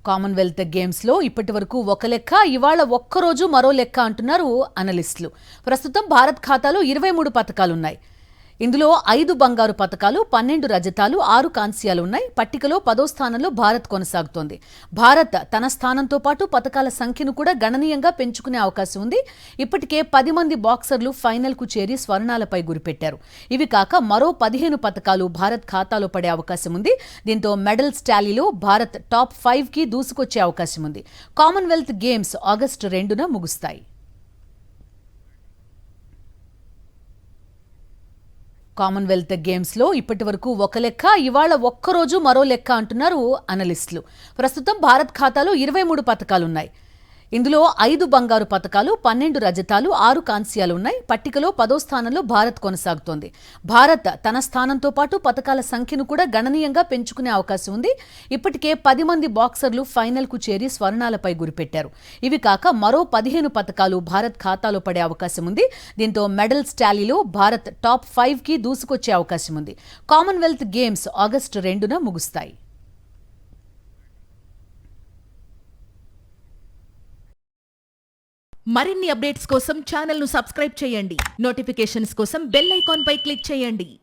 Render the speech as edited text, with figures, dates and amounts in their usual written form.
Commonwealth గేమ్స్లో ఇప్పటి వరకు ఒక లెక్క, ఇవాళ ఒక్కరోజు మరో లెక్క అంటున్నారు అనలిస్టులు. ప్రస్తుతం భారత్ ఖాతాలో 23 పతకాలున్నాయి. ఇందులో 5 బంగారు పతకాలు, 12 రజతాలు, 6 కాంస్యాలు ఉన్నాయి. పట్టికలో 10వ స్థానంలో భారత్ కొనసాగుతోంది. భారత్ తన స్థానంతో పాటు పతకాల సంఖ్యను కూడా గణనీయంగా పెంచుకునే అవకాశం ఉంది. ఇప్పటికే 10 మంది బాక్సర్లు ఫైనల్కు చేరి స్వర్ణాలపై గురిపెట్టారు. ఇవి కాక మరో 15 పతకాలు భారత్ ఖాతాలో పడే అవకాశం ఉంది. దీంతో మెడల్స్ టాలీలో భారత్ టాప్ 5కి దూసుకొచ్చే అవకాశం ఉంది. కామన్వెల్త్ గేమ్స్ ఆగస్టు 2న ముగుస్తాయి. కామన్వెల్త్ గేమ్స్లో ఇప్పటి వరకు ఒక లెక్క, ఇవాళ ఒక్కరోజు మరో లెక్క అంటున్నారు అనలిస్టులు. ప్రస్తుతం భారత్ ఖాతాలో 23 పతకాలున్నాయి. ఇందులో 5 బంగారు పతకాలు, 12 రజతాలు, 6 కాంస్యాలు ఉన్నాయి. పట్టికలో 10వ స్థానంలో భారత్ కొనసాగుతోంది. భారత్ తన స్థానంతో పాటు పతకాల సంఖ్యను కూడా గణనీయంగా పెంచుకునే అవకాశం ఉంది. ఇప్పటికే 10 మంది బాక్సర్లు ఫైనల్కు చేరి స్వర్ణాలపై గురిపెట్టారు. ఇవి కాక మరో 15 పతకాలు భారత్ ఖాతాలో పడే అవకాశం ఉంది. దీంతో మెడల్స్ టాలీలో భారత్ టాప్ 5కి దూసుకొచ్చే అవకాశం ఉంది. కామన్వెల్త్ గేమ్స్ ఆగస్టు 2న ముగుస్తాయి. మరిన్ని అప్డేట్స్ కోసం ఛానల్ ను సబ్స్క్రైబ్ చేయండి. నోటిఫికేషన్స్ కోసం బెల్ ఐకాన్ పై క్లిక్ చేయండి.